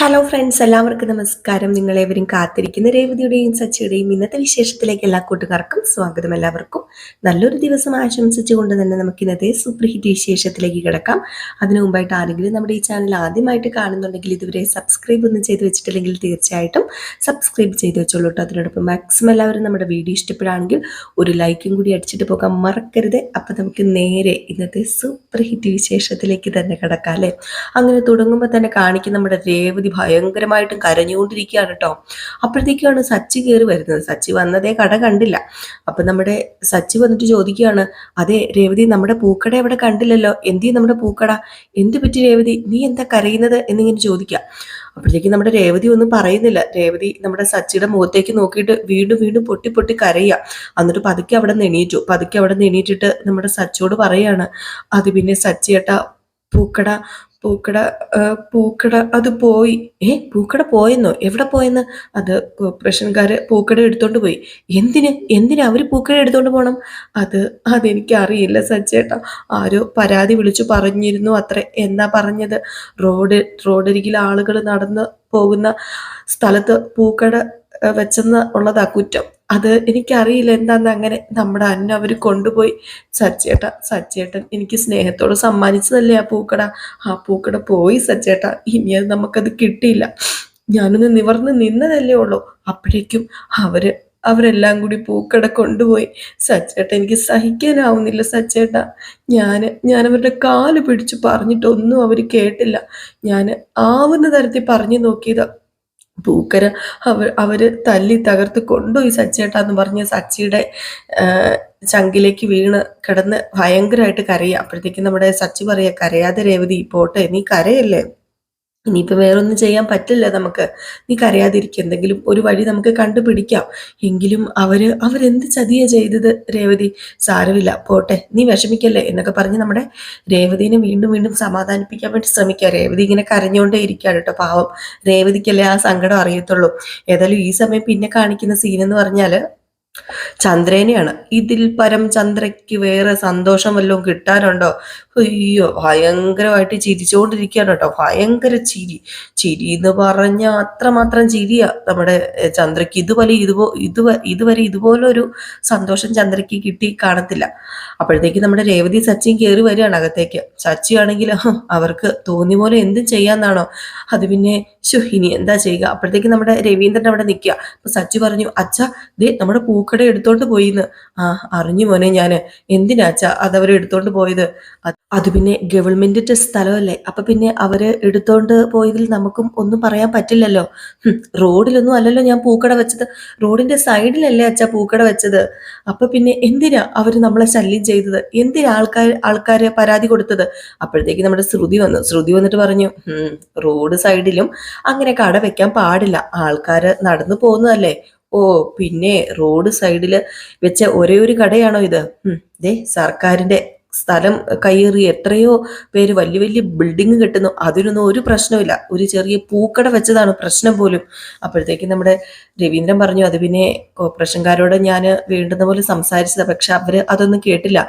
Hello friends, എല്ലാവർക്കും നമസ്കാരം. നിങ്ങളേവരും കാത്തിരിക്കുന്ന രേവതിയുടെയും സച്ചിയുടെയും ഇന്നത്തെ വിശേഷത്തിലേക്ക് എല്ലാ കൂട്ടുകാർക്കും സ്വാഗതം. എല്ലാവർക്കും നല്ലൊരു ദിവസം ആശംസിച്ചുകൊണ്ട് തന്നെ നമുക്ക് ഇന്നത്തെ സൂപ്പർ ഹിറ്റ് വിശേഷത്തിലേക്ക് കിടക്കാം. അതിനു മുമ്പായിട്ട് ആരെങ്കിലും നമ്മുടെ ഈ ചാനൽ ആദ്യമായിട്ട് കാണുന്നുണ്ടെങ്കിൽ ഇതുവരെ സബ്സ്ക്രൈബ് ഒന്നും ചെയ്ത് വെച്ചിട്ടില്ലെങ്കിൽ തീർച്ചയായിട്ടും സബ്സ്ക്രൈബ് ചെയ്ത് വെച്ചോളൂ കേട്ടോ. അതിനോടൊപ്പം മാക്സിമം എല്ലാവരും നമ്മുടെ വീഡിയോ ഇഷ്ടപ്പെടുകയാണെങ്കിൽ ഒരു ലൈക്കും കൂടി അടിച്ചിട്ട് പോകാൻ മറക്കരുത്. അപ്പം നമുക്ക് നേരെ ഇന്നത്തെ സൂപ്പർ ഹിറ്റ് വിശേഷത്തിലേക്ക് തന്നെ കിടക്കാം അല്ലേ. അങ്ങനെ തുടങ്ങുമ്പോൾ തന്നെ കാണിക്കുന്ന നമ്മുടെ രേവതി ഭയങ്കരമായിട്ടും കരഞ്ഞുകൊണ്ടിരിക്കുകയാണ് കേട്ടോ. അപ്പോഴത്തേക്കാണ് സച്ചി കയറി വരുന്നത്. സച്ചി വന്നതേ കട കണ്ടില്ല. അപ്പൊ നമ്മുടെ സച്ചി വന്നിട്ട് ചോദിക്കുകയാണ്, അതെ രേവതി, നമ്മുടെ പൂക്കട എവിടെ കണ്ടില്ലല്ലോ, എന്തി നമ്മുടെ പൂക്കട, എന്ത് പറ്റി രേവതി, നീ എന്താ കരയുന്നത് എന്നിങ്ങനെ ചോദിക്കാം. അപ്പോഴത്തേക്ക് നമ്മുടെ രേവതി ഒന്നും പറയുന്നില്ല. രേവതി നമ്മുടെ സച്ചിയുടെ മുഖത്തേക്ക് നോക്കിയിട്ട് വീണ്ടും വീണ്ടും പൊട്ടി പൊട്ടി കരയുക. എന്നിട്ട് പതുക്കെ അവിടെ നിന്ന് എണീറ്റു. പതുക്കെ അവിടെ നിന്ന് എണീറ്റിട്ട് നമ്മുടെ സച്ചിയോട് പറയാണ്, അത് പിന്നെ സച്ചിയേട്ടാ, പൂക്കട പൂക്കട പൂക്കട അത് പോയി. പൂക്കട പോയെന്നോ? എവിടെ പോയെന്ന്? അത് കോർപ്പറേഷൻകാര് പൂക്കട എടുത്തോണ്ട് പോയി. എന്തിനാ അവര് പൂക്കട എടുത്തോണ്ട് പോകണം? അതെനിക്ക് അറിയില്ല സച്ചേട്ടാ, ആരോ പരാതി വിളിച്ചു പറഞ്ഞിരുന്നു അത്രേ. എന്നാ പറഞ്ഞത്? റോഡരികിൽ ആളുകൾ നടന്ന് പോകുന്ന സ്ഥലത്ത് പൂക്കട വെച്ചെന്ന് ഉള്ളതാ കുറ്റം. അത് എനിക്കറിയില്ല എന്താന്ന്. അങ്ങനെ നമ്മുടെ അന്ന അവർ കൊണ്ടുപോയി. സച്ചേട്ടൻ എനിക്ക് സ്നേഹത്തോട് സമ്മാനിച്ചതല്ലേ ആ പൂക്കട പോയി സച്ചേട്ട. ഇനി അത് നമുക്കത് കിട്ടിയില്ല. ഞാനൊന്ന് നിവർന്ന് നിന്നതല്ലേ ഉള്ളൂ. അപ്പോഴേക്കും അവരെല്ലാം കൂടി പൂക്കട കൊണ്ടുപോയി. സച്ചേട്ട, എനിക്ക് സഹിക്കാനാവുന്നില്ല സച്ചേട്ട. ഞാൻ അവരുടെ കാല് പിടിച്ചു പറഞ്ഞിട്ടൊന്നും അവർ കേട്ടില്ല. ഞാൻ ആവുന്ന തരത്തിൽ പറഞ്ഞു നോക്കിയതാ. പൂക്കര അവര് തല്ലി തകർത്ത് കൊണ്ടുപോയി സച്ചേട്ടാന്ന് പറഞ്ഞ് സച്ചിയുടെ ചങ്കിലേക്ക് വീണ് കിടന്ന് ഭയങ്കരമായിട്ട് കരയുക. അപ്പോഴത്തേക്കും നമ്മുടെ സച്ചി പറയാ, കരയാതെ രേവതി, പോട്ടെ, നീ കരയല്ലേ, ഇനിയിപ്പോൾ വേറൊന്നും ചെയ്യാൻ പറ്റില്ല നമുക്ക്, നീ കരയാതിരിക്കുക, എന്തെങ്കിലും ഒരു വഴി നമുക്ക് കണ്ടുപിടിക്കാം. എങ്കിലും അവരെന്ത് ചതിയാ ചെയ്തത് രേവതി, സാരമില്ല, പോട്ടെ, നീ വിഷമിക്കല്ലേ എന്നൊക്കെ പറഞ്ഞ് നമ്മുടെ രേവതിനെ വീണ്ടും വീണ്ടും സമാധാനിപ്പിക്കാൻ വേണ്ടി ശ്രമിക്കുക. രേവതി ഇങ്ങനെ കരഞ്ഞുകൊണ്ടേ ഇരിക്കുകയാണ് കേട്ടോ. പാവം രേവതിക്കല്ലേ ആ സങ്കടം അറിയത്തുള്ളൂ. ഏതായാലും ഈ സമയം പിന്നെ കാണിക്കുന്ന സീൻ എന്ന് പറഞ്ഞാൽ ചന്ദ്രനെയാണ്. ഇതിൽ പരം ചന്ദ്രയ്ക്ക് വേറെ സന്തോഷം വല്ലതും കിട്ടാനുണ്ടോ? അയ്യോ, ഭയങ്കരമായിട്ട് ചിരിച്ചുകൊണ്ടിരിക്കുകയാണ് കേട്ടോ. ഭയങ്കര ചിരി എന്ന് പറഞ്ഞ അത്രമാത്രം ചിരിയാ നമ്മുടെ ചന്ദ്രയ്ക്ക്. ഇതുവരെ ഇതുപോലൊരു സന്തോഷം ചന്ദ്രയ്ക്ക് കിട്ടി കാണത്തില്ല. അപ്പോഴത്തേക്ക് നമ്മുടെ രേവതി സച്ചിൻ കയറി വരികയാണ് അകത്തേക്ക്. സച്ചി ആണെങ്കിൽ അവർക്ക് തോന്നിയ പോലെ എന്തും ചെയ്യാന്നാണോ? അത് പിന്നെ ഇനി എന്താ ചെയ്യുക? അപ്പോഴത്തേക്ക് നമ്മുടെ രവീന്ദ്രൻ അവിടെ നിൽക്കുക. അപ്പൊ സച്ചി പറഞ്ഞു, അച്ഛാ ദേ നമ്മുടെ പൂക്കട എടുത്തോണ്ട് പോയിന്ന്. അറിഞ്ഞു മോനെ ഞാന്. എന്തിനാ അച്ഛാ അതവർ എടുത്തോണ്ട് പോയത്? അത് പിന്നെ ഗവൺമെന്റിന്റെ സ്ഥലമല്ലേ, അപ്പൊ പിന്നെ അവര് എടുത്തോണ്ട് പോയതിൽ നമുക്കും ഒന്നും പറയാൻ പറ്റില്ലല്ലോ. റോഡിലൊന്നും അല്ലല്ലോ ഞാൻ പൂക്കട വെച്ചത്, റോഡിന്റെ സൈഡിലല്ലേ അച്ഛാ പൂക്കട വെച്ചത്. അപ്പൊ പിന്നെ എന്തിനാ അവര് നമ്മളെ ശല്യം ചെയ്തത്? എന്തിനാ ആൾക്കാരെ പരാതി കൊടുത്തത്? അപ്പോഴത്തേക്ക് നമ്മുടെ ശ്രുതി വന്നിട്ട് പറഞ്ഞു, റോഡ് സൈഡിലും അങ്ങനെ കട വെക്കാൻ പാടില്ല, ആൾക്കാര് നടന്നു പോകുന്നതല്ലേ. ഓ, പിന്നെ റോഡ് സൈഡില് വെച്ച ഒരേ ഒരു കടയാണോ ഇത്? ദേ സർക്കാരിന്റെ സ്ഥലം കയ്യേറി എത്രയോ പേര് വലിയ വലിയ ബിൽഡിംഗ് കെട്ടുന്നു, അതിനൊന്നും ഒരു പ്രശ്നമില്ല, ഒരു ചെറിയ പൂക്കട വെച്ചതാണ് പ്രശ്നം പോലും. അപ്പോഴത്തേക്കും നമ്മുടെ രവീന്ദ്രൻ പറഞ്ഞു, അത് പിന്നെ കോർപ്പറേഷൻകാരോട് ഞാൻ വേണ്ടുന്ന പോലെ സംസാരിച്ചതാ, പക്ഷെ അവര് അതൊന്നും കേട്ടില്ല.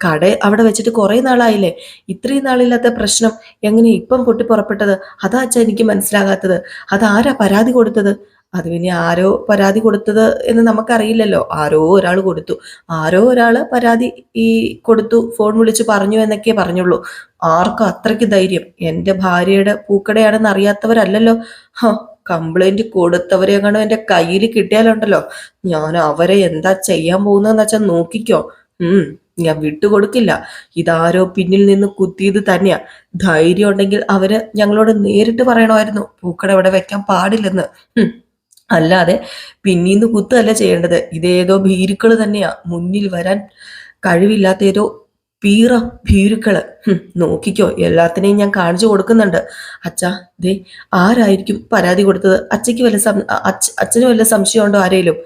കട അവിടെ വെച്ചിട്ട് കുറെ നാളായില്ലേ, ഇത്രയും നാളില്ലാത്ത പ്രശ്നം എങ്ങനെ ഇപ്പം പൊട്ടി പുറപ്പെട്ടത്? അതാ അച്ഛാ എനിക്ക് മനസ്സിലാകാത്തത്. അതാരാ പരാതി കൊടുത്തത്? അത് പിന്നെ ആരോ പരാതി കൊടുത്തത് എന്ന് നമുക്കറിയില്ലല്ലോ. ആരോ ഒരാള് പരാതി കൊടുത്തു, ഫോൺ വിളിച്ച് പറഞ്ഞു എന്നൊക്കെ പറഞ്ഞുള്ളൂ. ആർക്കും അത്രയ്ക്ക് ധൈര്യം? എൻ്റെ ഭാര്യയുടെ പൂക്കടയാണെന്ന് അറിയാത്തവരല്ലല്ലോ. കംപ്ലൈന്റ് കൊടുത്തവരെ കാണോ എൻ്റെ കയ്യിൽ കിട്ടിയാലുണ്ടല്ലോ, ഞാൻ അവരെ എന്താ ചെയ്യാൻ പോകുന്നതെന്ന് വെച്ചാൽ നോക്കിക്കോ. ഞാൻ വിട്ടുകൊടുക്കില്ല. ഇതാരോ പിന്നിൽ നിന്ന് കുത്തിയത് തന്നെയാ. ധൈര്യം ഉണ്ടെങ്കിൽ അവര് ഞങ്ങളോട് നേരിട്ട് പറയണമായിരുന്നു പൂക്കട ഇവിടെ വെക്കാൻ പാടില്ലെന്ന്. അല്ലാതെ പിന്നീന്ന് കുത്തല്ല ചെയ്യേണ്ടത്. ഇതേതോ ഭീരുക്കള് തന്നെയാ, മുന്നിൽ വരാൻ കഴിവില്ലാത്ത ഏതോ ഭീരുക്കള്. നോക്കിക്കോ, എല്ലാത്തിനെയും ഞാൻ കാണിച്ചു കൊടുക്കുന്നുണ്ട്. അച്ഛാ ദേ, ആരായിരിക്കും പരാതി കൊടുത്തത്? അച്ഛന് വല്ല സംശയമുണ്ടോ ആരേലും?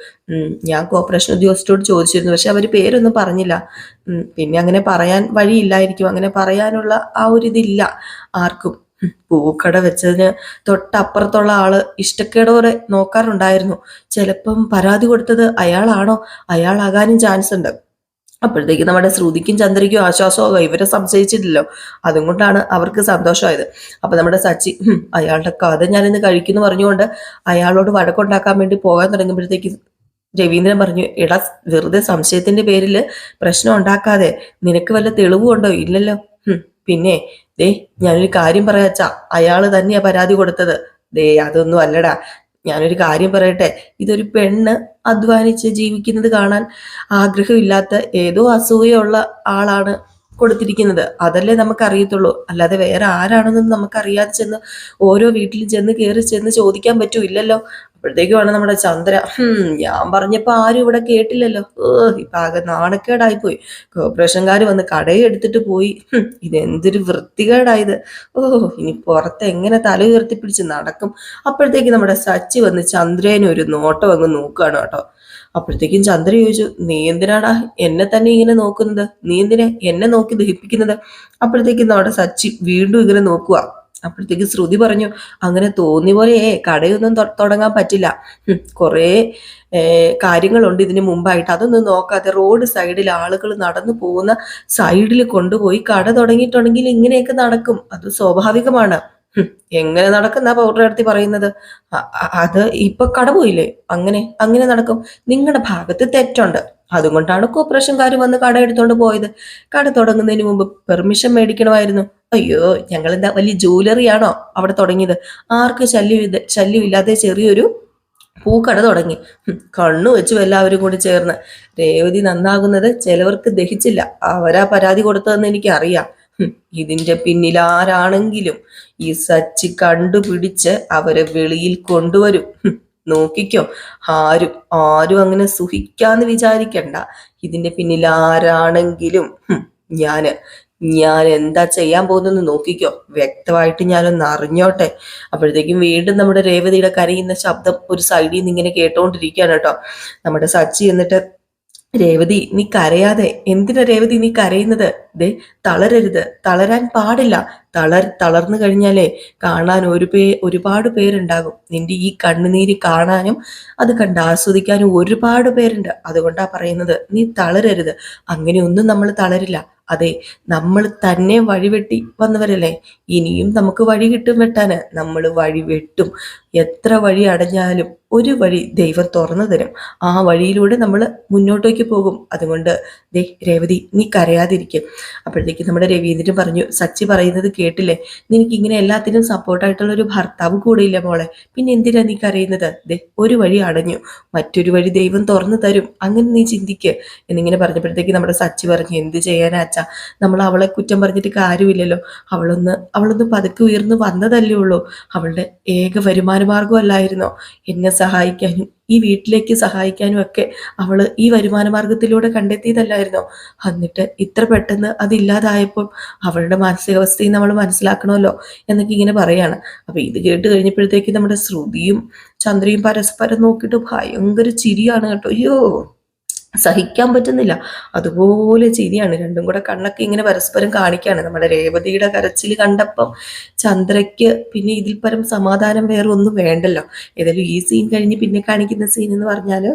ഞാൻ കോർപ്പറേഷൻ ഉദ്യോഗസ്ഥരോട് ചോദിച്ചിരുന്നു, പക്ഷെ അവര് പേരൊന്നും പറഞ്ഞില്ല. പിന്നെ അങ്ങനെ പറയാൻ വഴിയില്ലായിരിക്കും, അങ്ങനെ പറയാനുള്ള ആ ഒരു ഇതില്ല ആർക്കും. പൂക്കട വെച്ചതിന് തൊട്ടപ്പുറത്തുള്ള ആള് ഇഷ്ടക്കേടോടെ നോക്കാറുണ്ടായിരുന്നു. ചിലപ്പം പരാതി കൊടുത്തത് അയാളാണോ? അയാളാകാനും ചാൻസ് ഉണ്ട്. അപ്പോഴത്തേക്ക് നമ്മുടെ ശ്രുതിക്കും ചന്ദ്രയ്ക്കും ആശ്വാസമാകുക, ഇവരെ സംശയിച്ചിട്ടില്ലല്ലോ, അതുകൊണ്ടാണ് അവർക്ക് സന്തോഷമായത്. അപ്പൊ നമ്മുടെ സച്ചി അയാളുടെ കഥ ഞാനിന്ന് കഴിക്കുന്നു പറഞ്ഞുകൊണ്ട് അയാളോട് വഴക്കുണ്ടാക്കാൻ വേണ്ടി പോകാൻ തുടങ്ങുമ്പോഴത്തേക്ക് രവീന്ദ്രൻ പറഞ്ഞു, എടാ വെറുതെ സംശയത്തിന്റെ പേരിൽ പ്രശ്നം ഉണ്ടാക്കാതെ, നിനക്ക് വല്ല തെളിവുണ്ടോ? ഇല്ലല്ലോ. പിന്നെ ദേ ഞാനൊരു കാര്യം പറയാച്ചാ, അയാള് തന്നെയാ പരാതി കൊടുത്തത്. ദേ അതൊന്നും അല്ലടാ, ഞാനൊരു കാര്യം പറയട്ടെ, ഇതൊരു പെണ്ണ് അധ്വാനിച്ച് ജീവിക്കുന്നത് കാണാൻ ആഗ്രഹമില്ലാത്ത ഏതോ അസൂയുള്ള ആളാണ് കൊടുത്തിരിക്കുന്നത്. അതല്ലേ നമുക്കറിയത്തുള്ളൂ, അല്ലാതെ വേറെ ആരാണെന്നും നമുക്കറിയാതെ ചെന്ന് ഓരോ വീട്ടിലും ചെന്ന് കയറി ചെന്ന് ചോദിക്കാൻ പറ്റൂല്ലല്ലോ. അപ്പോഴത്തേക്കുമാണ് നമ്മുടെ ചന്ദ്ര, ഞാൻ പറഞ്ഞപ്പോ ആരും ഇവിടെ കേട്ടില്ലല്ലോ, ഇപ്പൊ ആകെ നാണക്കേടായിപ്പോയി, കോർപ്പറേഷൻകാർ വന്ന് കടയെടുത്തിട്ട് പോയി, ഇതെന്തൊരു വൃത്തികേടായത്, ഇനി പുറത്ത് എങ്ങനെ തല ഉയർത്തിപ്പിടിച്ച് നടക്കും. അപ്പോഴത്തേക്ക് നമ്മുടെ സച്ചി വന്ന് ചന്ദ്രേനെ ഒരു നോട്ടം അങ്ങ് നോക്കുകയാണ് കേട്ടോ. അപ്പോഴത്തേക്കും ചന്ദ്ര ചോദിച്ചു, നീ എന്തിനാടാ എന്നെ തന്നെ ഇങ്ങനെ നോക്കുന്നത്, നീ എന്തിനെ എന്നെ നോക്കി ദഹിപ്പിക്കുന്നത്? അപ്പോഴത്തേക്കും നമ്മുടെ സച്ചി വീണ്ടും ഇങ്ങനെ നോക്കുക. അപ്പോഴത്തേക്ക് ശ്രുതി പറഞ്ഞു, അങ്ങനെ തോന്നിയ പോലെ കടയൊന്നും തുടങ്ങാൻ പറ്റില്ല, കുറേ കാര്യങ്ങളുണ്ട് ഇതിന് മുമ്പായിട്ട്, അതൊന്നും നോക്കാതെ റോഡ് സൈഡിൽ ആളുകൾ നടന്നു പോകുന്ന സൈഡിൽ കൊണ്ടുപോയി കട തുടങ്ങിയിട്ടുണ്ടെങ്കിൽ ഇങ്ങനെയൊക്കെ നടക്കും, അത് സ്വാഭാവികമാണ്. എങ്ങനെ നടക്കുന്ന പൗഡർ എടുത്തി പറയുന്നത്? അത് ഇപ്പൊ കട പോയില്ലേ, അങ്ങനെ അങ്ങനെ നടക്കും. നിങ്ങളുടെ ഭാഗത്ത് തെറ്റുണ്ട്, അതുകൊണ്ടാണ് കോർപ്പറേഷൻകാർ വന്ന് കട എടുത്തോണ്ട് പോയത്. കട തുടങ്ങുന്നതിന് മുമ്പ് പെർമിഷൻ മേടിക്കണമായിരുന്നു. അയ്യോ, ഞങ്ങൾ എന്താ വലിയ ജ്വല്ലറി ആണോ അവിടെ തുടങ്ങിയത്? ആർക്ക് ശല്യമില്ലാതെ ചെറിയൊരു പൂക്കട തുടങ്ങി, കണ്ണു വെച്ചു എല്ലാവരും കൂടി ചേർന്ന്. രേവതി നന്നാകുന്നത് ചിലവർക്ക് ദഹിച്ചില്ല, അവരാ പരാതി കൊടുത്തതെന്ന് എനിക്ക് അറിയാം. ഇതിന്റെ പിന്നിൽ ആരാണെങ്കിലും ഈ സച്ചി കണ്ടുപിടിച്ച് അവരെ വെളിയിൽ കൊണ്ടുവരും. നോക്കിക്കോ, ആരും ആരും അങ്ങനെ സുഖിക്കാന്ന് വിചാരിക്കണ്ട. ഇതിന്റെ പിന്നിൽ ആരാണെങ്കിലും ഞാന് ഞാൻ എന്താ ചെയ്യാൻ പോകുന്നെന്ന് നോക്കിക്കോ, വ്യക്തമായിട്ട് ഞാനൊന്ന് അറിഞ്ഞോട്ടെ. അപ്പോഴത്തേക്കും വീണ്ടും നമ്മുടെ രേവതിയുടെ കരയുന്ന ശബ്ദം ഒരു സൈഡിൽ നിന്ന് ഇങ്ങനെ കേട്ടോണ്ടിരിക്കുകയാണ് കേട്ടോ. നമ്മുടെ സച്ചി എന്നിട്ട്, രേവതി നീ കരയാതെ, എന്തിനാ രേവതി നീ കരയുന്നത്? ദേ തളരരുത്, തളരാൻ പാടില്ല. തളർന്നു കഴിഞ്ഞാലേ കാണാൻ ഒരുപാട് പേരുണ്ടാകും. നിന്റെ ഈ കണ്ണുനീര് കാണാനും അത് കണ്ട് ആസ്വദിക്കാനും ഒരുപാട് പേരുണ്ട്. അതുകൊണ്ടാ പറയുന്നത്, നീ തളരരുത്. അങ്ങനെയൊന്നും നമ്മൾ തളരില്ല. അതെ, നമ്മൾ തന്നെ വഴിവെട്ടി വന്നവരല്ലേ, ഇനിയും നമുക്ക് വഴി കിട്ടും വെട്ടാന്, നമ്മൾ വഴി വെട്ടും. എത്ര വഴി അടഞ്ഞാലും ഒരു വഴി ദൈവം തുറന്നു തരും, ആ വഴിയിലൂടെ നമ്മൾ മുന്നോട്ടേക്ക് പോകും. അതുകൊണ്ട് ദേ രേവതി നീ കരയാതിരിക്കും. അപ്പോഴത്തേക്ക് നമ്മുടെ രവീന്ദ്രൻ പറഞ്ഞു, സച്ചി പറയുന്നത് കേട്ടില്ലേ, നിനക്ക് ഇങ്ങനെ എല്ലാത്തിനും സപ്പോർട്ടായിട്ടുള്ള ഒരു ഭർത്താവ് കൂടെ ഇല്ല മോളെ, പിന്നെ എന്തിനാ നീ കരയുന്നത്? ദേ ഒരു വഴി അടഞ്ഞു, മറ്റൊരു വഴി ദൈവം തുറന്നു തരും, അങ്ങനെ നീ ചിന്തിക്ക് എന്നിങ്ങനെ പറഞ്ഞപ്പോഴത്തേക്ക് നമ്മുടെ സച്ചി പറഞ്ഞു, എന്ത് ചെയ്യാനാ അച്ഛാ, നമ്മൾ അവളെ കുറ്റം പറഞ്ഞിട്ട് കാര്യമില്ലല്ലോ, അവളൊന്ന് പതുക്കെ ഉയർന്നു വന്നതല്ലേ ഉള്ളൂ, അവളുടെ ഏക വരുമാന മാർഗമല്ലായിരുന്നോ എന്നെ സഹായിക്കാനും ഈ വീട്ടിലേക്ക് സഹായിക്കാനും ഒക്കെ അവള് ഈ വരുമാന മാർഗത്തിലൂടെ കണ്ടെത്തിയതല്ലായിരുന്നോ? എന്നിട്ട് ഇത്ര പെട്ടെന്ന് അതില്ലാതായപ്പോൾ അവളുടെ മാനസികാവസ്ഥയും നമ്മൾ മനസ്സിലാക്കണമല്ലോ എന്നൊക്കെ ഇങ്ങനെ പറയാണ്. അപ്പൊ ഇത് കേട്ട് കഴിഞ്ഞപ്പോഴത്തേക്ക് നമ്മുടെ ശ്രുതിയും ചന്ദ്രയും പരസ്പരം നോക്കിയിട്ട് ഭയങ്കര ചിരിയാണ് കേട്ടോ. അയ്യോ, സഹിക്കാൻ പറ്റുന്നില്ല, അതുപോലെ ചിരിയാണ്. രണ്ടും കൂടെ കണ്ണൊക്കെ ഇങ്ങനെ പരസ്പരം കാണിക്കാണ്. നമ്മുടെ രേവതിയുടെ കരച്ചിൽ കണ്ടപ്പം ചന്ദ്രയ്ക്ക് പിന്നെ ഇതിൽ പരം സമാധാനം വേറെ ഒന്നും വേണ്ടല്ലോ. ഏതായാലും ഈ സീൻ കഴിഞ്ഞ് പിന്നെ കാണിക്കുന്ന സീൻ എന്ന് പറഞ്ഞാല്,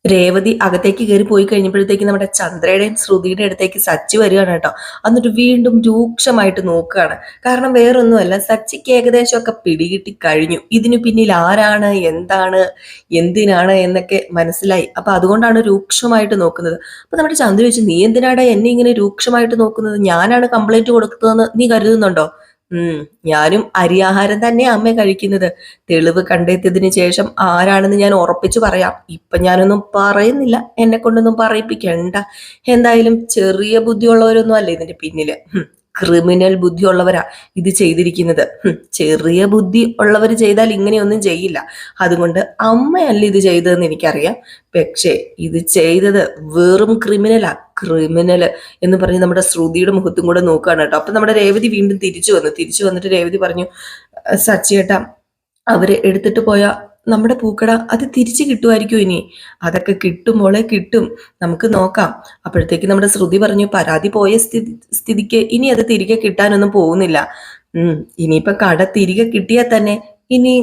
രേവതി അകത്തേക്ക് കയറി പോയി കഴിഞ്ഞപ്പോഴത്തേക്ക് നമ്മുടെ ചന്ദ്രയുടെയും ശ്രുതിയുടെ അടുത്തേക്ക് സച്ചി വരികയാണ് കേട്ടോ. എന്നിട്ട് വീണ്ടും രൂക്ഷമായിട്ട് നോക്കുകയാണ്. കാരണം വേറൊന്നുമല്ല, സച്ചിക്ക് ഏകദേശമൊക്കെ പിടികിട്ടി കഴിഞ്ഞു, ഇതിനു പിന്നിൽ ആരാണ്, എന്താണ്, എന്തിനാണ് എന്നൊക്കെ മനസ്സിലായി. അപ്പൊ അതുകൊണ്ടാണ് രൂക്ഷമായിട്ട് നോക്കുന്നത്. അപ്പൊ നമ്മുടെ ചന്ദ്ര ചോദിച്ചു, നീ എന്തിനാടാ എന്നെ ഇങ്ങനെ രൂക്ഷമായിട്ട് നോക്കുന്നത്? ഞാനാണ് കംപ്ലൈന്റ് കൊടുത്തതെന്ന് നീ കരുതുന്നുണ്ടോ? ഞാനും അരിയാഹാരം തന്നെ അമ്മ കഴിക്കുന്നത്. തെളിവ് കണ്ടെത്തിയതിന് ശേഷം ആരാണെന്ന് ഞാൻ ഉറപ്പിച്ചു പറയാം. ഇപ്പൊ ഞാനൊന്നും പറയുന്നില്ല, എന്നെ കൊണ്ടൊന്നും പറയിപ്പിക്കണ്ട. എന്തായാലും ചെറിയ ബുദ്ധിയുള്ളവരൊന്നും അല്ല ഇതിന്റെ പിന്നില്, ക്രിമിനൽ ബുദ്ധിയുള്ളവരാ ഇത് ചെയ്തിരിക്കുന്നത്. ചെറിയ ബുദ്ധി ഉള്ളവർ ചെയ്താൽ ഇങ്ങനെയൊന്നും ചെയ്യില്ല. അതുകൊണ്ട് അമ്മയല്ല ഇത് ചെയ്തതെന്ന് എനിക്കറിയാം, പക്ഷേ ഇത് ചെയ്തത് വെറും ക്രിമിനല് എന്ന് പറഞ്ഞ് നമ്മുടെ ശ്രുതിയുടെ മുഖത്തും കൂടെ നോക്കുകയാണ് കേട്ടോ. അപ്പൊ നമ്മുടെ രേവതി വീണ്ടും തിരിച്ചു വന്നിട്ട് രേവതി പറഞ്ഞു, സച്ചിയേട്ടാ, അവര് എടുത്തിട്ട് പോയ നമ്മുടെ പൂക്കട അത് തിരിച്ചു കിട്ടുമായിരിക്കും ഇനി? അതൊക്കെ കിട്ടും മോളെ, കിട്ടും, നമുക്ക് നോക്കാം. അപ്പോഴത്തേക്ക് നമ്മുടെ ശ്രുതി പറഞ്ഞു, പരാതി പോയ സ്ഥിതിക്ക് ഇനി അത് തിരികെ കിട്ടാനൊന്നും പോകുന്നില്ല. ഇനിയിപ്പൊ കട തിരികെ കിട്ടിയാൽ തന്നെ ഇനി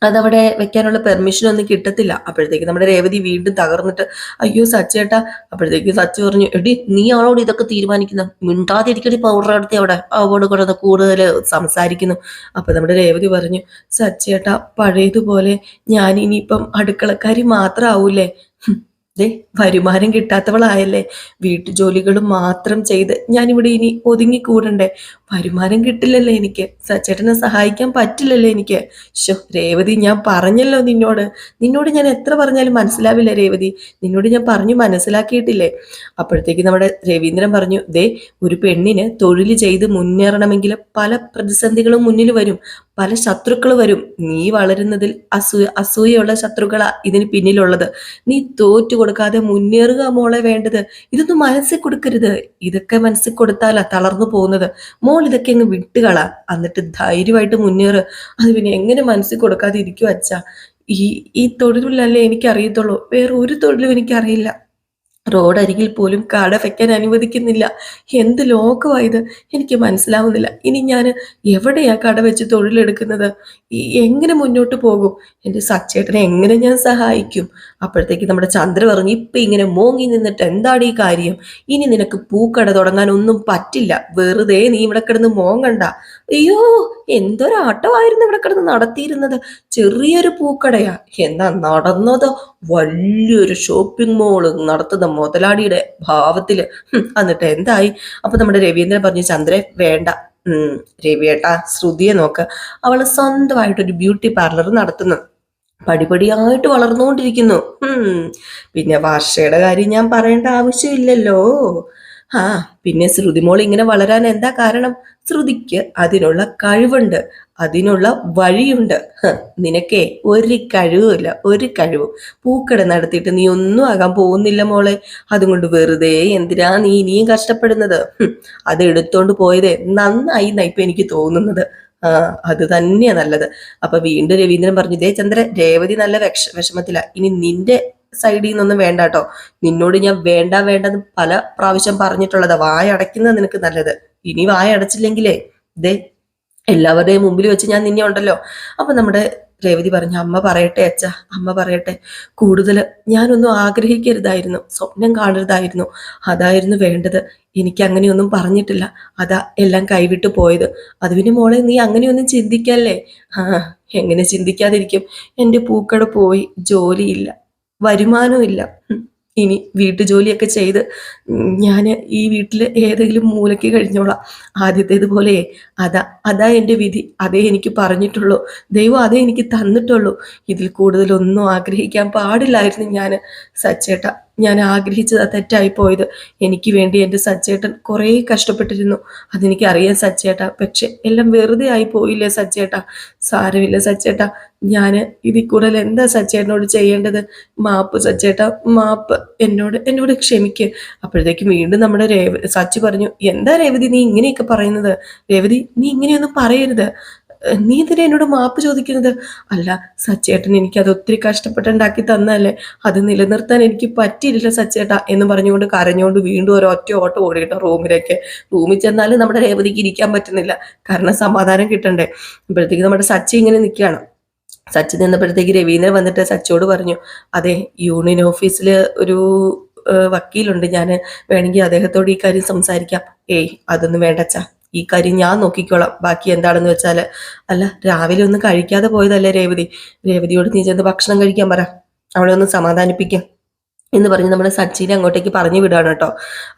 അതവിടെ വെക്കാനുള്ള പെർമിഷൻ ഒന്നും കിട്ടത്തില്ല. അപ്പോഴത്തേക്ക് നമ്മുടെ രേവതി വീണ്ടും തകർന്നിട്ട് അയ്യോ സച്ചേട്ടാ. അപ്പോഴത്തേക്ക് സച്ചു പറഞ്ഞു എടി നീ ആളോട് ഇതൊക്കെ തീരുമാനിക്കുന്ന മിണ്ടാതിരിക്കടി പൗഡർ അടുത്ത് അവിടെ കിടന്ന് കൂടുതൽ സംസാരിക്കുന്നു. അപ്പൊ നമ്മുടെ രേവതി പറഞ്ഞു സച്ചേട്ടാ പഴയതുപോലെ ഞാൻ ഇനിയിപ്പം അടുക്കളക്കാരി മാത്രം ആവൂലേ? ദേ വരുമാനം കിട്ടാത്തവളായല്ലേ, വീട്ടുജോലികൾ മാത്രം ചെയ്ത് ഞാനിവിടെ ഇനി ഒതുങ്ങിക്കൂടണ്ടേ? വരുമാനം കിട്ടില്ലല്ലേ എനിക്ക്, സച്ചേട്ടനെ സഹായിക്കാൻ പറ്റില്ലല്ലേ എനിക്ക്? രേവതി ഞാൻ പറഞ്ഞല്ലോ നിന്നോട് ഞാൻ എത്ര പറഞ്ഞാലും മനസ്സിലാവില്ല രേവതി, നിന്നോട് ഞാൻ പറഞ്ഞു മനസ്സിലാക്കിയിട്ടില്ലേ? അപ്പോഴത്തേക്ക് നമ്മുടെ രവീന്ദ്രൻ പറഞ്ഞു ദേ ഒരു പെണ്ണിന് തൊഴിൽ ചെയ്ത് മുന്നേറണമെങ്കിൽ പല പ്രതിസന്ധികളും മുന്നിൽ വരും, പല ശത്രുക്കൾ വരും. നീ വളരുന്നതിൽ അസൂയുള്ള ശത്രുക്കളാ ഇതിന് പിന്നിലുള്ളത്. നീ തോറ്റു കൊടുക്കാതെ മുന്നേറുക മോളെ വേണ്ടത്. ഇതൊന്നും മനസ്സിൽ കൊടുക്കരുത്. ഇതൊക്കെ മനസ്സിൽ കൊടുത്താലാ തളർന്നു പോകുന്നത്. മോൾ ഇതൊക്കെ അങ്ങ് വിട്ടുകളാ, എന്നിട്ട് ധൈര്യമായിട്ട് മുന്നേറ്. അത് പിന്നെ എങ്ങനെ മനസ്സിൽ കൊടുക്കാതെ ഇരിക്കും അച്ഛാ? ഈ ഈ തൊഴിലല്ലേ എനിക്കറിയത്തുള്ളൂ, വേറെ ഒരു തൊഴിലും എനിക്കറിയില്ല. റോഡരികിൽ പോലും കട വെക്കാൻ അനുവദിക്കുന്നില്ല. എന്ത് ലോകമായത് എനിക്ക് മനസ്സിലാവുന്നില്ല. ഇനി ഞാൻ എവിടെയാ കട വെച്ച് തൊഴിലെടുക്കുന്നത്? എങ്ങനെ മുന്നോട്ട് പോകും? എൻ്റെ സച്ചേട്ടനെ എങ്ങനെ ഞാൻ സഹായിക്കും? അപ്പോഴത്തേക്ക് നമ്മുടെ ചന്ദ്ര പറഞ്ഞു ഇപ്പൊ ഇങ്ങനെ മോങ്ങി നിന്നിട്ട് എന്താണ് ഈ കാര്യം? ഇനി നിനക്ക് പൂക്കട തുടങ്ങാൻ ഒന്നും പറ്റില്ല. വെറുതെ നീ ഇവിടെ കിടന്ന് മോങ്ങണ്ട. അയ്യോ എന്തൊരാട്ടമായിരുന്നു ഇവിടെ കിടന്ന് നടത്തിയിരുന്നത്. ചെറിയൊരു പൂക്കടയാ, എന്നാ നടന്നത് വലിയൊരു ഷോപ്പിംഗ് മോള് നടത്തുന്ന മുതലാളിയുടെ ഭാവത്തില്. എന്നിട്ട് എന്തായി? അപ്പൊ നമ്മുടെ രവീന്ദ്രൻ പറഞ്ഞു ചന്ദ്രൻ വേണ്ട, രവിയേട്ടാ ശ്രുതിയെ നോക്ക്, അവള് സ്വന്തമായിട്ടൊരു ബ്യൂട്ടി പാർലർ നടത്തുന്നു, പടിപടിയായിട്ട് വളർന്നുകൊണ്ടിരിക്കുന്നു. പിന്നെ വർഷയുടെ കാര്യം ഞാൻ പറയേണ്ട ആവശ്യമില്ലല്ലോ. ആ പിന്നെ ശ്രുതിമോൾ ഇങ്ങനെ വളരാൻ എന്താ കാരണം? ശ്രുതിക്ക് അതിനുള്ള കഴിവുണ്ട്, അതിനുള്ള വഴിയുണ്ട്. നിനക്കേ ഒരു കഴിവുമില്ല, ഒരു കഴിവും. പൂക്കട നടത്തിയിട്ട് നീ ഒന്നും ആകാൻ പോകുന്നില്ല മോളെ. അതുകൊണ്ട് വെറുതെ എന്തിനാ നീ ഇനിയും കഷ്ടപ്പെടുന്നത്? അത് എടുത്തോണ്ട് പോയതേ നന്നായി എന്നാ ഇപ്പൊ എനിക്ക് തോന്നുന്നത്. അത് തന്നെയാ നല്ലത്. അപ്പൊ വീണ്ടും രവീന്ദ്രൻ പറഞ്ഞു ഇതേ ചന്ദ്ര, രേവതി നല്ല വിഷമത്തില, ഇനി നിന്റെ സൈഡിൽ നിന്നൊന്നും വേണ്ട കേട്ടോ. നിന്നോട് ഞാൻ വേണ്ടെന്ന് പല പ്രാവശ്യം പറഞ്ഞിട്ടുള്ളതാ. വായ അടയ്ക്കുന്നത് നിനക്ക് നല്ലത്. ഇനി വായ അടച്ചില്ലെങ്കിലേ ദേ എല്ലാവരുടെയും മുമ്പിൽ വെച്ച് ഞാൻ നിന്നെ ഉണ്ടല്ലോ. അപ്പൊ നമ്മുടെ രേവതി പറഞ്ഞു അമ്മ പറയട്ടെ അച്ഛ, അമ്മ പറയട്ടെ. കൂടുതൽ ഞാനൊന്നും ആഗ്രഹിക്കരുതായിരുന്നു, സ്വപ്നം കാണരുതായിരുന്നു, അതായിരുന്നു വേണ്ടത്. എനിക്ക് അങ്ങനെയൊന്നും പറഞ്ഞിട്ടില്ല, അതാ എല്ലാം കൈവിട്ടു പോയത്. അത് പിന്നെ മോളെ നീ അങ്ങനെയൊന്നും ചിന്തിക്കല്ലേ. എങ്ങനെ ചിന്തിക്കാതിരിക്കും? എൻ്റെ പൂക്കട പോയി, ജോലിയില്ല, വരുമാനവും ഇല്ല. ഇനി വീട്ടുജോലിയൊക്കെ ചെയ്ത് ഞാൻ ഈ വീട്ടിൽ ഏതെങ്കിലും മൂലയ്ക്ക് കഴിഞ്ഞോളാം. ആദ്യത്തേതുപോലെ അതാ എൻ്റെ വിധി, അതേ എനിക്ക് പറഞ്ഞിട്ടുള്ളൂ. ദൈവം അതേ എനിക്ക് തന്നിട്ടുള്ളൂ. ഇതിൽ കൂടുതലൊന്നും ആഗ്രഹിക്കാൻ പാടില്ലായിരുന്നു ഞാൻ. സച്ചേട്ട, ഞാൻ ആഗ്രഹിച്ചത് തെറ്റായി പോയത്. എനിക്ക് വേണ്ടി എൻ്റെ സച്ചേട്ടൻ കുറേ കഷ്ടപ്പെട്ടിരുന്നു, അതെനിക്കറിയാം സച്ചേട്ട. പക്ഷെ എല്ലാം വെറുതെ ആയി പോയില്ലേ സച്ചേട്ട? സാരമില്ല സച്ചേട്ട, ഞാൻ ഇതിൽ കൂടുതൽ എന്താ സച്ചേട്ടനോട് ചെയ്യേണ്ടത്? മാപ്പ് സച്ചേട്ട, മാപ്പ്. എന്നോട് ക്ഷമിക്ക്. അപ്പോഴത്തേക്കും വീണ്ടും നമ്മുടെ സച്ചി പറഞ്ഞു എന്താ രേവതി നീ ഇങ്ങനെയൊക്കെ പറയുന്നത്? രേവതി നീ ഇങ്ങനെയൊന്നും പറയരുത്. നീ എന്തിനാ എന്നോട് മാപ്പ് ചോദിക്കുന്നത്? അല്ല സച്ചേട്ടൻ എനിക്ക് അത് ഒത്തിരി കഷ്ടപ്പെട്ടുണ്ടാക്കി തന്നല്ലേ, അത് നിലനിർത്താൻ എനിക്ക് പറ്റിയില്ല സച്ചേട്ട എന്ന് പറഞ്ഞുകൊണ്ട് കരഞ്ഞുകൊണ്ട് വീണ്ടും ഒരൊറ്റ ഓട്ടം ഓടിയിട്ട് റൂമിൽ ചെന്നാലും നമ്മുടെ രേവതിക്ക് ഇരിക്കാൻ പറ്റുന്നില്ല, കാരണം സമാധാനം കിട്ടണ്ടേ. അപ്പോഴത്തേക്ക് നമ്മുടെ സച്ചി ഇങ്ങനെ നിൽക്കുകയാണ്. സച്ചി നിന്നപ്പോഴത്തേക്ക് രവീന്ദ്രൻ വന്നിട്ട് സച്ചിയോട് പറഞ്ഞു അതെ യൂണിയൻ ഓഫീസിൽ ഒരു വക്കീലുണ്ട്, ഞാൻ വേണമെങ്കിൽ അദ്ദേഹത്തോട് ഈ കാര്യം സംസാരിക്കാം. അതൊന്നും വേണ്ടച്ചാ, ഈ കാര്യം ഞാൻ നോക്കിക്കോളാം, ബാക്കി എന്താണെന്ന് വെച്ചാൽ. അല്ല രാവിലെ ഒന്നും കഴിക്കാതെ പോയതല്ലേ രേവതിയോട് നീ ചെന്ന് ഭക്ഷണം കഴിക്കാൻ പറ, അവളെ ഒന്ന് സമാധാനിപ്പിക്കാം എന്ന് പറഞ്ഞ് നമ്മുടെ സച്ചിനെ അങ്ങോട്ടേക്ക് പറഞ്ഞു വിടുകയാണ് കേട്ടോ.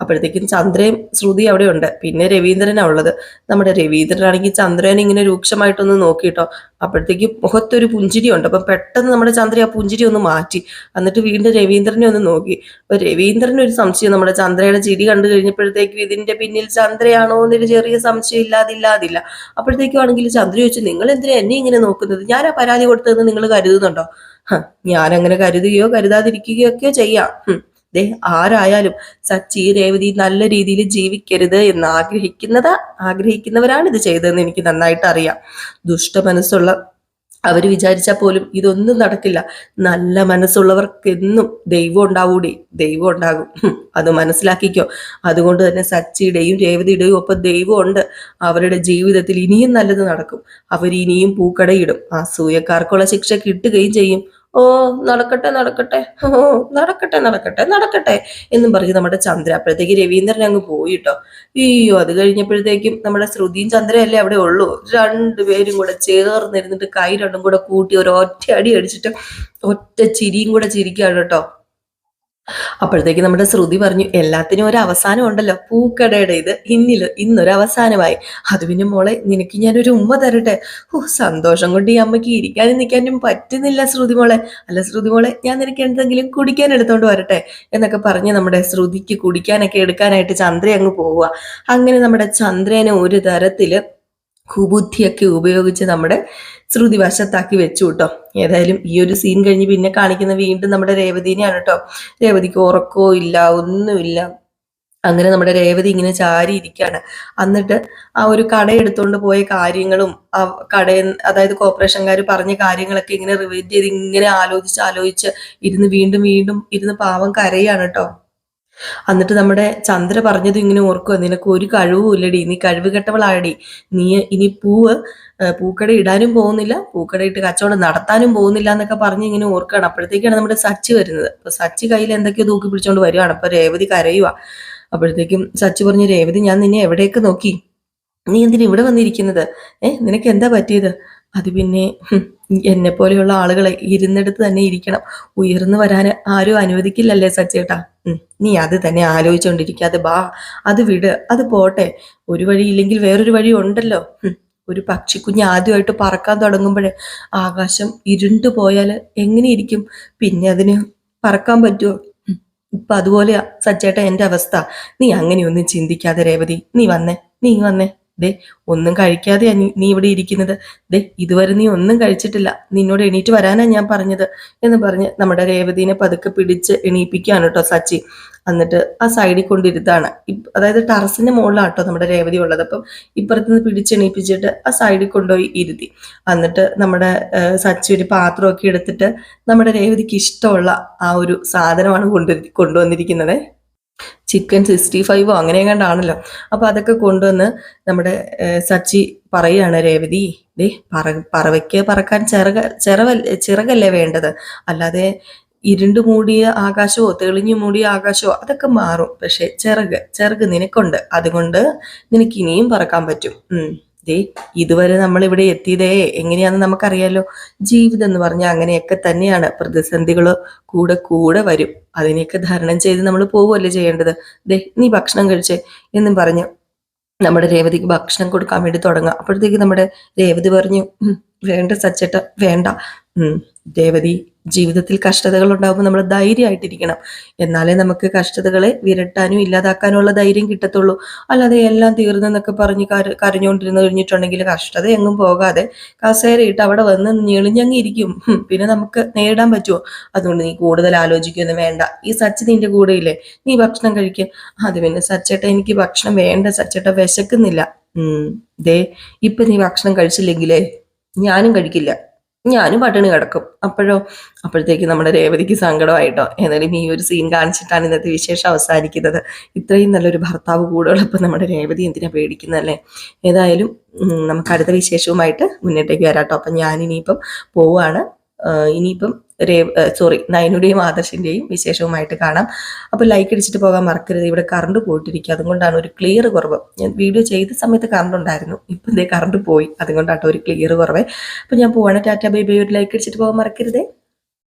അപ്പോഴത്തേക്കും ചന്ദ്രയും ശ്രുതി അവിടെ ഉണ്ട്, പിന്നെ രവീന്ദ്രനാ ഉള്ളത്. നമ്മുടെ രവീന്ദ്രനാണെങ്കിൽ ചന്ദ്രനെ ഇങ്ങനെ രൂക്ഷമായിട്ടൊന്ന് നോക്കിട്ടോ. അപ്പോഴത്തേക്ക് മുഖത്തൊരു പുഞ്ചിരി ഉണ്ട്. അപ്പം പെട്ടെന്ന് നമ്മുടെ ചന്ദ്ര ആ പുഞ്ചിരി ഒന്ന് മാറ്റി, എന്നിട്ട് വീണ്ടും രവീന്ദ്രനെ ഒന്ന് നോക്കി. അപ്പൊ രവീന്ദ്രന് ഒരു സംശയം, നമ്മുടെ ചന്ദ്രയുടെ ചിരി കണ്ടു കഴിഞ്ഞപ്പോഴത്തേക്കും ഇതിന്റെ പിന്നിൽ ചന്ദ്രയാണോ എന്നൊരു ചെറിയ സംശയം ഇല്ലാതില്ല. അപ്പോഴത്തേക്കും ആണെങ്കിൽ ചന്ദ്ര ചോദിച്ചു നിങ്ങൾ എന്തിനാ എന്നെ ഇങ്ങനെ നോക്കുന്നത്? ഞാൻ ആ പരാതി കൊടുത്തതെന്ന് നിങ്ങൾ കരുതുന്നുണ്ടോ? ഞാൻ അങ്ങനെ കരുതുകയോ കരുതാതിരിക്കുകയോ ഒക്കെ ചെയ്യാം. ദേ ആരായാലും സച്ചി രേവതി നല്ല രീതിയിൽ ജീവിക്കരുത് എന്ന് ആഗ്രഹിക്കുന്നവരാണ് ഇത് ചെയ്തതെന്ന് എനിക്ക് നന്നായിട്ട് അറിയാം. ദുഷ്ട മനസ്സുള്ള അവർ വിചാരിച്ചാൽ പോലും ഇതൊന്നും നടക്കില്ല. നല്ല മനസ്സുള്ളവർക്കെന്നും ദൈവം ഉണ്ടാവൂടി, ദൈവം ഉണ്ടാകും. അത് മനസ്സിലാക്കിക്കോ. അതുകൊണ്ട് തന്നെ സച്ചിയുടെയും രേവതിയുടെയും ഒപ്പം ദൈവം ഉണ്ട്. അവരുടെ ജീവിതത്തിൽ ഇനിയും നല്ലത് നടക്കും. അവർ ഇനിയും പൂക്കടയിടും. അസൂയക്കാർക്കുള്ള ശിക്ഷ കിട്ടുകയും ചെയ്യും. ഓ, നടക്കട്ടെ നടക്കട്ടെ, ഓ, നടക്കട്ടെ നടക്കട്ടെ നടക്കട്ടെ എന്നും പറഞ്ഞ് നമ്മുടെ ചന്ദ്ര അപ്പോഴത്തേക്ക് രവീന്ദ്രൻ അങ്ങ് പോയിട്ടോ. അയ്യോ, അത് കഴിഞ്ഞപ്പോഴത്തേക്കും നമ്മുടെ ശ്രുതിയും ചന്ദ്രയല്ലേ അവിടെ ഉള്ളൂ. രണ്ടുപേരും കൂടെ ചേർന്നിരുന്നിട്ട് കൈ രണ്ടും കൂടെ കൂട്ടി ഒരു ഒറ്റ അടി അടിച്ചിട്ട് ഒറ്റ ചിരിയും കൂടെ ചിരിക്കുകയാണ് കേട്ടോ. അപ്പോഴത്തേക്ക് നമ്മുടെ ശ്രുതി പറഞ്ഞു, എല്ലാത്തിനും ഒരു അവസാനം ഉണ്ടല്ലോ, പൂക്കടയുടെ ഇത് ഇന്നൊരു അവസാനമായി. അത് പിന്നെ മോളെ, നിനക്ക് ഞാനൊരു ഉമ്മ തരട്ടെ. ഓ, സന്തോഷം കൊണ്ട് ഈ അമ്മയ്ക്ക് ഇരിക്കാനും നിൽക്കാനും പറ്റുന്നില്ല ശ്രുതി മോളെ. അല്ല ശ്രുതി മോളെ, ഞാൻ നിനക്ക് എന്തെങ്കിലും കുടിക്കാൻ എടുത്തോണ്ട് വരട്ടെ എന്നൊക്കെ പറഞ്ഞ് നമ്മുടെ ശ്രുതിക്ക് കുടിക്കാനൊക്കെ എടുക്കാനായിട്ട് ചന്ദ്ര അങ്ങ് പോവുക. അങ്ങനെ നമ്മുടെ ചന്ദ്രനെ ഒരു തരത്തില് കുബുദ്ധിയൊക്കെ ഉപയോഗിച്ച് നമ്മുടെ ശ്രുതി വശത്താക്കി വെച്ചു കേട്ടോ. ഏതായാലും ഈ ഒരു സീൻ കഴിഞ്ഞ് പിന്നെ കാണിക്കുന്ന വീണ്ടും നമ്മുടെ രേവതിനെയാണ് കേട്ടോ. രേവതിക്ക് ഉറക്കോ ഇല്ല, ഒന്നുമില്ല. അങ്ങനെ നമ്മുടെ രേവതി ഇങ്ങനെ ചാരി ഇരിക്കുകയാണ്. എന്നിട്ട് ആ ഒരു കട എടുത്തുകൊണ്ട് പോയ കാര്യങ്ങളും ആ അതായത് കോർപ്പറേഷൻകാർ പറഞ്ഞ കാര്യങ്ങളൊക്കെ ഇങ്ങനെ റിവൈൻഡ് ചെയ്ത് ഇങ്ങനെ ആലോചിച്ച് വീണ്ടും വീണ്ടും ഇരുന്ന് പാവം കരയാണ് കേട്ടോ. എന്നിട്ട് നമ്മുടെ ചന്ദ്ര പറഞ്ഞത് ഇങ്ങനെ ഓർക്കുക, നിനക്ക് ഒരു കഴിവും ഇല്ലടി, നീ കഴിവ് കെട്ടവളാടി, നീ ഇനി പൂക്കട ഇടാനും പോകുന്നില്ല, പൂക്കട ഇട്ട് കച്ചവടം നടത്താനും പോകുന്നില്ല എന്നൊക്കെ പറഞ്ഞ് ഇങ്ങനെ ഓർക്കുകയാണ്. അപ്പോഴത്തേക്കാണ് നമ്മുടെ സച്ചി വരുന്നത്. അപ്പൊ സച്ചി കയ്യിൽ എന്തൊക്കെയോ തൂക്കി പിടിച്ചോണ്ട് വരുവാണ്. അപ്പൊ രേവതി കരയുക. അപ്പോഴത്തേക്കും സച്ചി പറഞ്ഞു, രേവതി ഞാൻ നിന്നെ എവിടേക്ക് നോക്കി, നീ എന്തിനാ ഇവിടെ വന്നിരിക്കുന്നത്? നിനക്ക് എന്താ പറ്റിയത്? അത് പിന്നെ എന്നെ പോലെയുള്ള ആളുകളെ ഇരുന്നിടത്ത് തന്നെ ഇരിക്കണം, ഉയർന്നു വരാൻ ആരും അനുവദിക്കില്ലല്ലേ സച്ചേട്ടാ. നീ അത് തന്നെ ആലോചിച്ചുകൊണ്ടിരിക്കാതെ ബാ, അത് വിട്, അത് പോട്ടെ. ഒരു വഴി ഇല്ലെങ്കിൽ വേറൊരു വഴി ഉണ്ടല്ലോ. ഒരു പക്ഷിക്കുഞ്ഞ് ആദ്യമായിട്ട് പറക്കാൻ തുടങ്ങുമ്പോഴേ ആകാശം ഇരുണ്ടു പോയാൽ എങ്ങനെയിരിക്കും? പിന്നെ അതിന് പറക്കാൻ പറ്റുമോ? ഇപ്പൊ അതുപോലെയാ സച്ചേട്ടാ എന്റെ അവസ്ഥ. നീ അങ്ങനെയൊന്നും ചിന്തിക്കാതെ രേവതി, നീ വന്നേ. ദേ, ഒന്നും കഴിക്കാതെയാ നീ ഇവിടെ ഇരിക്കുന്നത്. ദേ, ഇതുവരെ നീ ഒന്നും കഴിച്ചിട്ടില്ല, നിന്നോട് എണീറ്റ് വരാനാ ഞാൻ പറഞ്ഞത് എന്ന് പറഞ്ഞ് നമ്മുടെ രേവതിനെ പതുക്കെ പിടിച്ച് എണീപ്പിക്കുകയാണ് കേട്ടോ സച്ചി. എന്നിട്ട് ആ സൈഡിൽ കൊണ്ടിരുത്താണ്. അതായത് ടെറസിന്റെ മുകളിലാട്ടോ നമ്മുടെ രേവതി ഉള്ളത്. അപ്പം ഇപ്പുറത്തുനിന്ന് പിടിച്ചെണീപ്പിച്ചിട്ട് ആ സൈഡിൽ കൊണ്ടുപോയി ഇരുത്തി. എന്നിട്ട് നമ്മുടെ സച്ചി ഒരു പാത്രമൊക്കെ എടുത്തിട്ട് നമ്മുടെ രേവതിക്ക് ഇഷ്ടമുള്ള ആ ഒരു സാധനമാണ് കൊണ്ടുവന്നിരിക്കുന്നത്. ചിക്കൻ 65 അങ്ങനെ കണ്ടാണല്ലോ. അപ്പൊ അതൊക്കെ കൊണ്ടുവന്ന് നമ്മുടെ സച്ചി പറയാണ്, രേവതി ദേ, പറവയ്ക്ക് പറക്കാൻ ചിറകല്ലേ വേണ്ടത്, അല്ലാതെ ഇരുണ്ടു മൂടിയ ആകാശമോ തെളിഞ്ഞു മൂടിയ ആകാശമോ അതൊക്കെ മാറും. പക്ഷെ ചിറക് നിനക്കുണ്ട്, അതുകൊണ്ട് നിനക്ക് ഇനിയും പറക്കാൻ പറ്റും. ദേ, ഇതുവരെ നമ്മൾ ഇവിടെ എത്തിയതേ എങ്ങനെയാണെന്ന് നമുക്കറിയാലോ. ജീവിതം എന്ന് പറഞ്ഞാൽ അങ്ങനെയൊക്കെ തന്നെയാണ്. പ്രതിസന്ധികൾ കൂടെ കൂടെ വരും. അതിനെയൊക്കെ ധരണം ചെയ്ത് നമ്മൾ പോവുകയല്ലേ ചെയ്യേണ്ടത്. ദേ, നീ ഭക്ഷണം കഴിച്ചേ എന്നും പറഞ്ഞ് നമ്മുടെ രേവതിക്ക് ഭക്ഷണം കൊടുക്കാൻ വേണ്ടി തുടങ്ങാം. അപ്പോഴത്തേക്ക് നമ്മുടെ രേവതി പറഞ്ഞു, വേണ്ട സച്ചേട്ട, വേണ്ട. രേവതി, ജീവിതത്തിൽ കഷ്ടതകൾ ഉണ്ടാകുമ്പോൾ നമ്മൾ ധൈര്യമായിട്ടിരിക്കണം. എന്നാലേ നമുക്ക് കഷ്ടതകളെ വിരട്ടാനും ഇല്ലാതാക്കാനുള്ള ധൈര്യം കിട്ടത്തുള്ളൂ. അല്ലാതെ എല്ലാം തീർന്നെന്നൊക്കെ പറഞ്ഞ് കരഞ്ഞുകൊണ്ടിരുന്ന് കഴിഞ്ഞിട്ടുണ്ടെങ്കിൽ കഷ്ടത എങ്ങും പോകാതെ കസേരയിട്ട് അവിടെ വന്ന് ഞെളിഞ്ഞങ്ങിയിരിക്കും. പിന്നെ നമുക്ക് നേരിടാൻ പറ്റുമോ? അതുകൊണ്ട് നീ കൂടുതൽ ആലോചിക്കൊന്നും വേണ്ട. ഈ സച്ചി നിന്റെ കൂടെ ഇല്ലേ, നീ ഭക്ഷണം കഴിക്കുക. അത് പിന്നെ സച്ചേട്ട, എനിക്ക് ഭക്ഷണം വേണ്ട സച്ചേട്ട, വിശക്കുന്നില്ല. ദേ, ഇപ്പൊ നീ ഭക്ഷണം കഴിച്ചില്ലെങ്കിലേ ഞാനും കഴിക്കില്ല, ഞാനും പട്ടിണി കിടക്കും. അപ്പോഴത്തേക്ക് നമ്മുടെ രേവതിക്ക് സങ്കടമായിട്ടോ. എന്നാലും ഈ ഒരു സീൻ കാണിച്ചിട്ടാണ് ഇന്നത്തെ വിശേഷം അവസാനിക്കുന്നത്. ഇത്രയും നല്ലൊരു ഭർത്താവ് കൂടെയുള്ളപ്പോൾ നമ്മുടെ രേവതി എന്തിനാ പേടിക്കുന്നതല്ലേ. ഏതായാലും നമുക്ക് അടുത്ത വിശേഷവുമായിട്ട് മുന്നോട്ടേക്ക് വരാട്ടോ. അപ്പം ഞാനിനിയിപ്പം പോവാണ്. ഇനിയിപ്പം നയനുടെയും ആദർശിന്റെയും വിശേഷവുമായിട്ട് കാണാം. അപ്പോൾ ലൈക്ക് അടിച്ചിട്ട് പോകാൻ മറക്കരുത്. ഇവിടെ കറണ്ട് പോയിട്ടിരിക്കുക, അതുകൊണ്ടാണ് ഒരു ക്ലിയർ കുറവ്. ഞാൻ വീഡിയോ ചെയ്ത സമയത്ത് കറണ്ട് ഉണ്ടായിരുന്നു, ഇപ്പം ഇതേ കറണ്ട് പോയി, അതുകൊണ്ടാട്ടോ ഒരു ക്ലിയർ കുറവ്. അപ്പോൾ ഞാൻ പോവാണ്. Tata bye bye. ഒരു ലൈക്ക് അടിച്ചിട്ട് പോകാൻ മറക്കരുതേ.